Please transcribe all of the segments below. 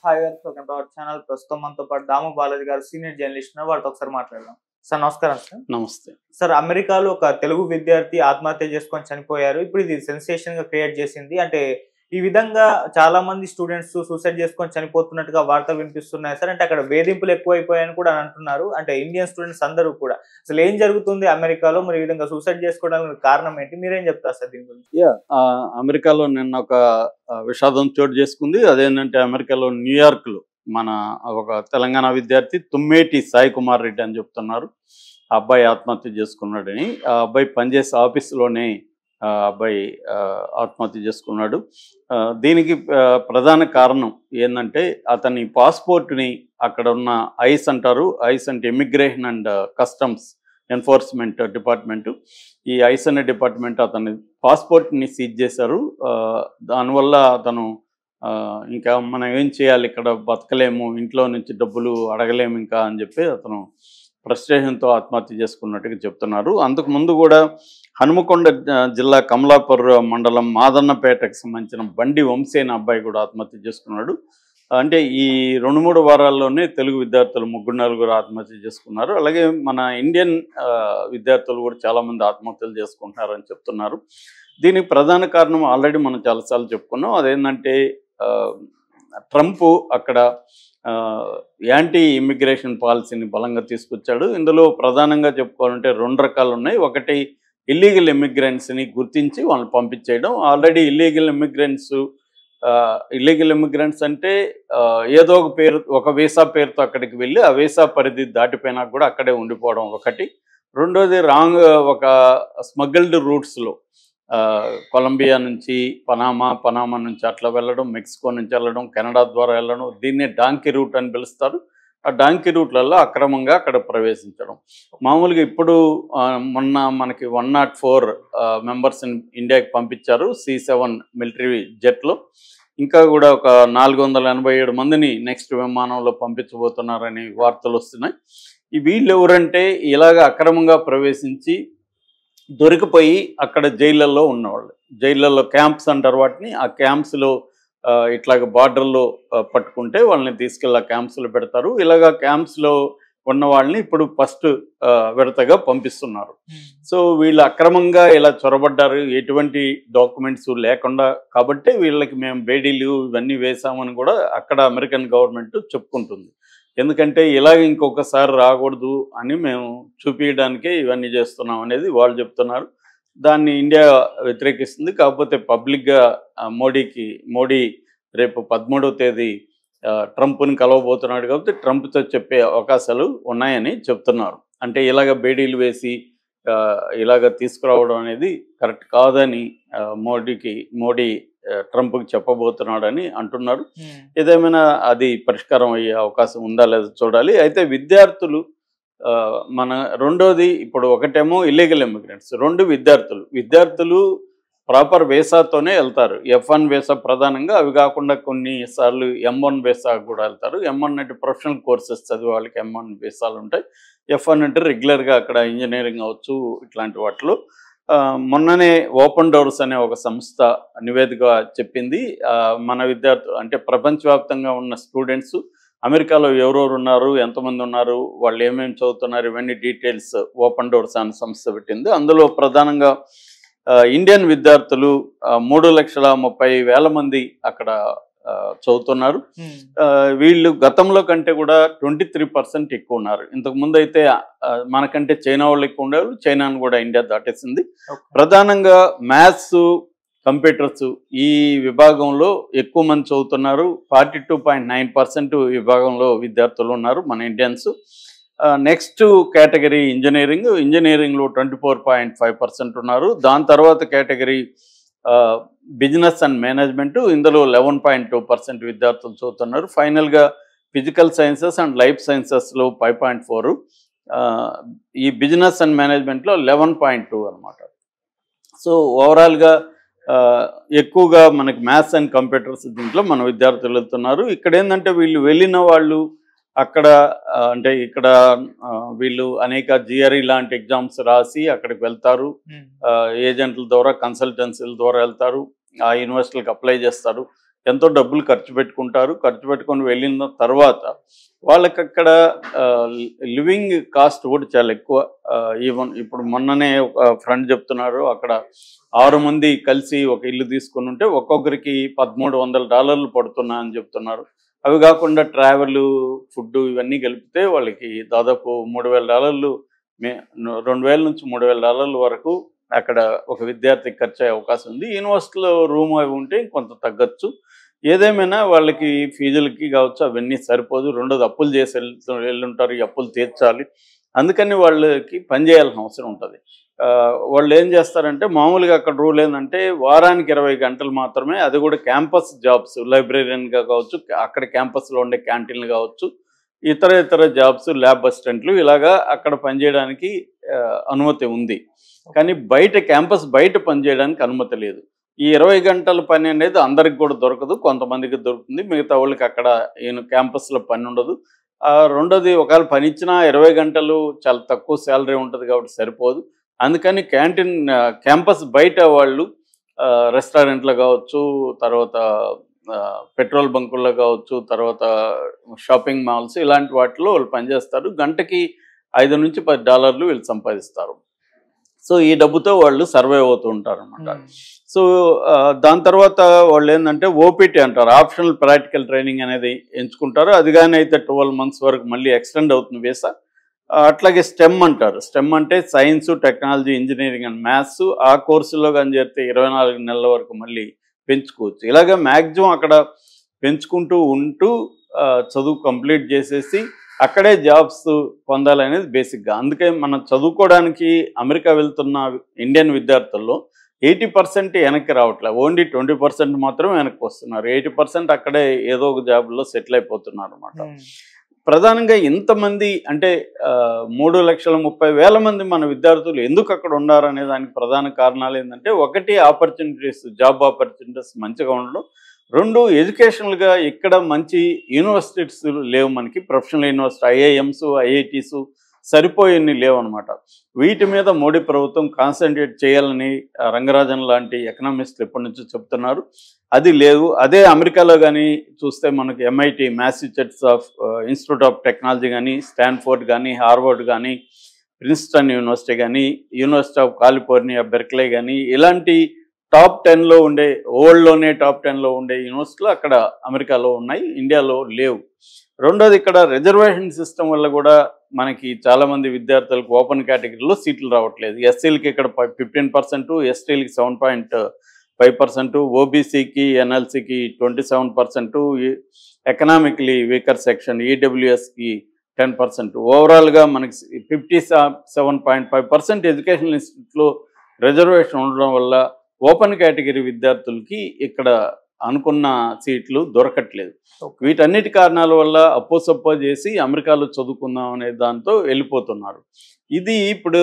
Hi welcome to our channel. ప్రస్తుతం మనతో పాటు దాము బాలాజీ గారు సీనియర్ జర్నలిస్ట్ ఉన్నారు. వారితో ఒకసారి మాట్లాడదాం. సార్ నమస్కారం సార్. నమస్తే సార్, అమెరికాలో ఒక తెలుగు విద్యార్థి ఆత్మహత్య చేసుకొని చనిపోయారు. ఇప్పుడు ఇది సెన్సేషన్ గా క్రియేట్ చేసింది. అంటే ఈ విధంగా చాలా మంది స్టూడెంట్స్ సూసైడ్ చేసుకొని చనిపోతున్నట్టుగా వార్తలు వినిపిస్తున్నాయి సార్. అంటే అక్కడ వేధింపులు ఎక్కువైపోయాయని కూడా అంటున్నారు. అంటే ఇండియన్ స్టూడెంట్స్ అందరూ కూడా అసలు ఏం జరుగుతుంది అమెరికాలో, మరి ఈ విధంగా సూసైడ్ చేసుకోవడానికి కారణం ఏంటి, మీరేం చెప్తారు సార్ దీని గురించి? అమెరికాలో నిన్న ఒక విషాదం చోటు చేసుకుంది. అదేంటంటే అమెరికాలో న్యూయార్క్లో మన ఒక తెలంగాణ విద్యార్థి తుమ్మేటి సాయి కుమార్ రెడ్డి అని చెప్తున్నారు. ఆ అబ్బాయి ఆత్మహత్య చేసుకున్నాడని. ఆ అబ్బాయి పనిచేసే ఆఫీసులోనే ఆ అబ్బాయి ఆత్మహత్య చేసుకున్నాడు. దీనికి ప్రధాన కారణం ఏంటంటే అతని పాస్పోర్ట్ని అక్కడ ఉన్న ఐస్ అంటారు. ఐస్ అంటే immigration and customs enforcement department. ఈ ఐస్ అనే డిపార్ట్మెంట్ అతని పాస్పోర్ట్ని సీజ్ చేశారు. దానివల్ల అతను ఇంకా మనం ఏం చేయాలి, ఇక్కడ బతకలేము, ఇంట్లో నుంచి డబ్బులు అడగలేము ఇంకా అని చెప్పి అతను ఫ్రస్ట్రేషన్తో ఆత్మహత్య చేసుకున్నట్టుగా చెప్తున్నారు. అంతకుముందు కూడా హనుమకొండ జిల్లా కమలాపూర్ మండలం మాదన్నపేటకు సంబంధించిన బండి వంశీ అనే అబ్బాయి కూడా ఆత్మహత్య చేసుకున్నాడు. అంటే ఈ 2-3 వారాల్లోనే తెలుగు విద్యార్థులు 3-4 ఆత్మహత్య చేసుకున్నారు. అలాగే మన ఇండియన్ విద్యార్థులు కూడా చాలామంది ఆత్మహత్యలు చేసుకుంటున్నారని చెప్తున్నారు. దీనికి ప్రధాన కారణం ఆల్రెడీ మనం చాలాసార్లు చెప్పుకున్నాం. అదేంటంటే ట్రంప్ అక్కడ యాంటీ ఇమిగ్రేషన్ పాలసీని బలంగా తీసుకొచ్చాడు. ఇందులో ప్రధానంగా చెప్పుకోవాలంటే 2 రకాలు ఉన్నాయి. ఒకటి ఇల్లీగల్ ఇమిగ్రెంట్స్ని గుర్తించి వాళ్ళని పంపించేయడం. ఆల్రెడీ ఇల్లీగల్ ఇమిగ్రెంట్స్ అంటే ఏదో ఒక పేరు, ఒక వీసా పేరుతో అక్కడికి వెళ్ళి ఆ వీసా పరిధి దాటిపోయినా కూడా అక్కడే ఉండిపోవడం ఒకటి. రెండోది ఒక స్మగ్గిల్డ్ రూట్స్లో కొలంబియా నుంచి పనామా నుంచి అట్లా వెళ్ళడం, మెక్సికో నుంచి వెళ్ళడం, కెనడా ద్వారా వెళ్ళడం, దీన్నే డాంకీ రూట్ అని పిలుస్తారు. ఆ డాంకీ రూట్లలో అక్రమంగా అక్కడ ప్రవేశించడం. మామూలుగా ఇప్పుడు మొన్న మనకి 104 మెంబర్స్ని ఇండియాకి పంపించారు C-7 మిలిటరీ జెట్లో. ఇంకా కూడా ఒక 487 మందిని నెక్స్ట్ విమానంలో పంపించబోతున్నారని వార్తలు వస్తున్నాయి. ఈ వీళ్ళు ఎవరంటే ఇలాగ అక్రమంగా ప్రవేశించి దొరికిపోయి అక్కడ జైళ్ళల్లో ఉన్నవాళ్ళు. జైళ్ళల్లో క్యాంప్స్ అంటారు వాటిని. ఆ క్యాంప్స్లో ఇట్లాగ బార్డర్లో పట్టుకుంటే వాళ్ళని తీసుకెళ్ళి ఆ క్యాంప్స్లో పెడతారు. ఇలాగ క్యాంప్స్లో ఉన్న వాళ్ళని ఇప్పుడు ఫస్ట్ విడతగా పంపిస్తున్నారు. సో వీళ్ళు అక్రమంగా ఇలా చొరబడ్డారు, ఎటువంటి డాక్యుమెంట్స్ లేకుండా, కాబట్టి వీళ్ళకి మేము బేడీలు ఇవన్నీ వేసామని కూడా అక్కడ అమెరికన్ గవర్నమెంట్ చెప్పుకుంటుంది. ఎందుకంటే ఇలాగ ఇంకొకసారి రాకూడదు అని మేము చూపించడానికే ఇవన్నీ చేస్తున్నాం అనేది వాళ్ళు చెప్తున్నారు. దాన్ని ఇండియా వ్యతిరేకిస్తుంది. కాకపోతే పబ్లిక్గా మోడీ రేపు 13వ తేదీ ట్రంప్ని కలవబోతున్నాడు కాబట్టి ట్రంప్తో చెప్పే అవకాశాలు ఉన్నాయని చెప్తున్నారు. అంటే ఇలాగ బేడీలు వేసి ఇలాగ తీసుకురావడం అనేది కరెక్ట్ కాదని మోడీ ట్రంప్కి చెప్పబోతున్నాడని అంటున్నారు. ఏదేమైనా అది పరిష్కారం అయ్యే అవకాశం ఉందా లేదా చూడాలి. అయితే విద్యార్థులు మన రెండోది ఇప్పుడు ఒకటేమో ఇల్లీగల్ ఇమిగ్రెంట్స్, 2 విద్యార్థులు ప్రాపర్ వీసాతోనే వెళ్తారు. F1 వీసా ప్రధానంగా, అవి కాకుండా కొన్నిసార్లు M1 వీసా కూడా వెళ్తారు. M1 అంటే ప్రొఫెషనల్ కోర్సెస్ చదివే వాళ్ళకి M1 వీసాలు ఉంటాయి. F1 అంటే రెగ్యులర్గా అక్కడ ఇంజనీరింగ్ అవ్వచ్చు, ఇట్లాంటి వాటిలో. మొన్ననే ఓపెన్ డోర్స్ అనే ఒక సంస్థ నివేదిక చెప్పింది, మన విద్యార్థులు అంటే ప్రపంచవ్యాప్తంగా ఉన్న స్టూడెంట్స్ అమెరికాలో ఎవరెవరు ఉన్నారు, ఎంతమంది ఉన్నారు, వాళ్ళు ఏమేమి చదువుతున్నారు, ఇవన్నీ డీటెయిల్స్ ఓపెన్ డోర్స్ అనే సంస్థ పెట్టింది. అందులో ప్రధానంగా ఇండియన్ విద్యార్థులు 3,30,000 మంది అక్కడ చదువుతున్నారు. వీళ్ళు గతంలో కంటే కూడా 23% ఎక్కువ ఉన్నారు. ఇంతకుముందు అయితే మనకంటే చైనా వాళ్ళు ఎక్కువ ఉండేవాళ్ళు. చైనాను కూడా ఇండియా దాటేసింది. ప్రధానంగా మ్యాథ్స్, కంప్యూటర్స్ ఈ విభాగంలో ఎక్కువ మంది చదువుతున్నారు. 42.9% విభాగంలో విద్యార్థులు ఉన్నారు మన ఇండియన్స్. నెక్స్ట్ కేటగిరీ ఇంజనీరింగ్లో 24.5% ఉన్నారు. దాని తర్వాత కేటగిరీ బిజినెస్ అండ్ మేనేజ్మెంట్, ఇందులో 11.2% విద్యార్థులు చదువుతున్నారు. ఫైనల్గా ఫిజికల్ సైన్సెస్ అండ్ లైఫ్ సైన్సెస్లో 5.4, ఈ బిజినెస్ అండ్ మేనేజ్మెంట్లో 11.2 అనమాట. సో ఓవరాల్గా ఎక్కువగా మనకి మ్యాథ్స్ అండ్ కంప్యూటర్స్ దీంట్లో మన విద్యార్థులు వెళ్తున్నారు. ఇక్కడ ఏంటంటే వీళ్ళు వెళ్ళిన వాళ్ళు అక్కడ అంటే ఇక్కడ వీళ్ళు అనేక GRE లాంటి ఎగ్జామ్స్ రాసి అక్కడికి వెళ్తారు. ఏజెంట్ల ద్వారా, కన్సల్టెన్సీల ద్వారా వెళ్తారు. ఆ యూనివర్సిటీలకు అప్లై చేస్తారు. ఎంతో డబ్బులు ఖర్చు పెట్టుకుంటారు. ఖర్చు పెట్టుకొని వెళ్ళిన తర్వాత వాళ్ళకి అక్కడ లివింగ్ కాస్ట్ కూడా చాలా ఎక్కువ. ఈవెన్ ఇప్పుడు మొన్ననే ఒక ఫ్రెండ్ చెప్తున్నారు, అక్కడ 6 మంది కలిసి ఒక ఇల్లు తీసుకుని ఉంటే ఒక్కొక్కరికి $1,300 పడుతున్నా అని చెప్తున్నారు. అవి కాకుండా ట్రావెల్, ఫుడ్ ఇవన్నీ కలిపితే వాళ్ళకి దాదాపు $3,000 $2,000 నుంచి $3,000 వరకు అక్కడ ఒక విద్యార్థికి ఖర్చు అయ్యే అవకాశం ఉంది. యూనివర్సిటీలో రూమ్ అవి ఉంటే కొంత తగ్గచ్చు. ఏదేమైనా వాళ్ళకి ఫీజులకి కావచ్చు అవన్నీ సరిపోదు. రెండోది అప్పులు చేసి వెళ్ళుంటారు, ఈ అప్పులు తీర్చాలి. అందుకని వాళ్ళకి పని చేయాల్సిన అవసరం ఉంటుంది. వాళ్ళు ఏం చేస్తారంటే మామూలుగా అక్కడ రూల్ ఏంటంటే వారానికి 20 గంటలు మాత్రమే, అది కూడా క్యాంపస్ జాబ్స్, లైబ్రేరియన్గా కావచ్చు, అక్కడ క్యాంపస్లో ఉండే క్యాంటీన్లు కావచ్చు, ఇతర జాబ్స్, ల్యాబ్ అసిస్టెంట్లు ఇలాగా అక్కడ పనిచేయడానికి అనుమతి ఉంది. కానీ క్యాంపస్ బయట పనిచేయడానికి అనుమతి లేదు. ఈ 20 గంటల పని అనేది అందరికి కూడా దొరకదు, కొంతమందికి దొరుకుతుంది, మిగతా వాళ్ళకి అక్కడ క్యాంపస్లో పని ఉండదు. రెండోది ఒకవేళ పని ఇచ్చినా 20 గంటలు చాలా తక్కువ శాలరీ ఉంటుంది కాబట్టి సరిపోదు. అందుకని క్యాంపస్ బయట వాళ్ళు రెస్టారెంట్లో కావచ్చు, తర్వాత పెట్రోల్ బంకుల్లో కావచ్చు, తర్వాత షాపింగ్ మాల్స్ ఇలాంటి వాటిలో వాళ్ళు పనిచేస్తారు. గంటకి $5 నుంచి $10 వీళ్ళు సంపాదిస్తారు. సో ఈ డబ్బుతో వాళ్ళు సర్వైవ్ అవుతూ ఉంటారు అనమాట. సో దాని తర్వాత వాళ్ళు ఏంటంటే ఓపీటీ అంటారు, ఆప్షనల్ ప్రాక్టికల్ ట్రైనింగ్ అనేది ఎంచుకుంటారు. అది కానీ అయితే 12 months వరకు మళ్ళీ ఎక్స్టెండ్ అవుతుంది వీసా. అట్లాగే స్టెమ్ అంటారు. స్టెమ్ అంటే science, technology, engineering and maths. ఆ కోర్సులో కానీ చేరితే 24 నెలల వరకు మళ్ళీ పెంచుకోవచ్చు. ఇలాగ మ్యాక్సిమం అక్కడ పెంచుకుంటూ ఉంటూ చదువు కంప్లీట్ చేసేసి అక్కడే జాబ్స్ పొందాలనేది బేసిక్గా. అందుకే మనం చదువుకోవడానికి అమెరికా వెళ్తున్న ఇండియన్ విద్యార్థుల్లో 80% వెనక్కి రావట్లేదు, ఓన్లీ 20% మాత్రం వెనక్కి వస్తున్నారు. 80% అక్కడే ఏదో ఒక జాబ్లో సెటిల్ అయిపోతున్నారు అనమాట. ప్రధానంగా ఇంతమంది అంటే 3,30,000 మంది మన విద్యార్థులు ఎందుకు అక్కడ ఉన్నారనే దానికి ప్రధాన కారణాలు ఏంటంటే, ఒకటి ఆపర్చునిటీస్, జాబ్ ఆపర్చునిటీస్ మంచిగా ఉండడం. 2 ఎడ్యుకేషనల్గా ఇక్కడ మంచి యూనివర్సిటీస్ లేవు మనకి, ప్రొఫెషనల్ యూనివర్సిటీ, ఐఐఎంస్, ఐఐటీస్ సరిపోయిన్ని లేవు అనమాట. వీటి మీద మోడీ ప్రభుత్వం కాన్సన్ట్రేట్ చేయాలని రంగరాజన్ లాంటి ఎకనామిస్టులు ఎప్పటి నుంచో చెప్తున్నారు. అది లేదు. అదే అమెరికాలో కానీ చూస్తే మనకి MIT, Massachusetts institute of technology కానీ, స్టాన్ఫోర్డ్ కానీ, హార్వర్డ్ కానీ, ప్రిన్స్టన్ యూనివర్సిటీ కానీ, యూనివర్సిటీ ఆఫ్ కాలిఫోర్నియా, బెర్క్లీ కానీ ఇలాంటి టాప్ 10లో ఉండే, వరల్డ్లోనే టాప్ 10లో ఉండే యూనివర్సిటీలు అక్కడ అమెరికాలో ఉన్నాయి, ఇండియాలో లేవు. రెండోది ఇక్కడ రిజర్వేషన్ సిస్టమ్ వల్ల కూడా మనకి చాలామంది విద్యార్థులకు ఓపెన్ కేటగిరీలో సీట్లు రావట్లేదు. ఎస్సీలకి ఇక్కడ 15%, ఎస్టీలకి 7.5%, ఓబీసీకి, ఎన్ఎల్సీకి 27%, ఎకనామికలీ వీకర్ సెక్షన్ ఈడబ్ల్యూఎస్కి 10%. ఓవరాల్గా మనకి 57.5% ఎడ్యుకేషనల్ ఇన్స్టిట్యూట్లో రిజర్వేషన్ ఉండడం వల్ల ఓపెన్ కేటగిరీ విద్యార్థులకి ఇక్కడ అనుకున్న సీట్లు దొరకట్లేదు. వీటన్నిటి కారణాల వల్ల అప్పో చేసి అమెరికాలో చదువుకుందాం అనే దాంతో వెళ్ళిపోతున్నారు. ఇది ఇప్పుడు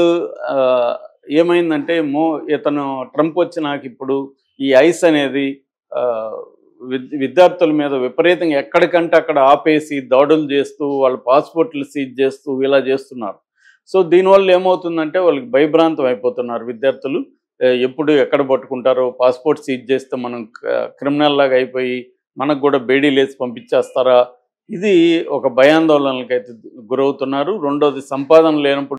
ఏమైందంటే ఇతను ట్రంప్ వచ్చినాక ఇప్పుడు ఈ ఐస్ అనేది విద్యార్థుల మీద విపరీతంగా ఎక్కడికంటే అక్కడ ఆపేసి దాడులు చేస్తూ వాళ్ళ పాస్పోర్ట్లు సీజ్ చేస్తూ ఇలా చేస్తున్నారు. సో దీనివల్ల ఏమవుతుందంటే వాళ్ళకి భయభ్రాంతం అయిపోతున్నారు విద్యార్థులు. ఎప్పుడు ఎక్కడ పట్టుకుంటారో, పాస్పోర్ట్ సీజ్ చేస్తే మనం క్రిమినల్ లాగా అయిపోయి మనకు కూడా బేడీలు వేసి పంపించేస్తారా, ఇది ఒక భయాందోళనలకైతే గురవుతున్నారు. రెండోది సంపాదన లేనప్పుడు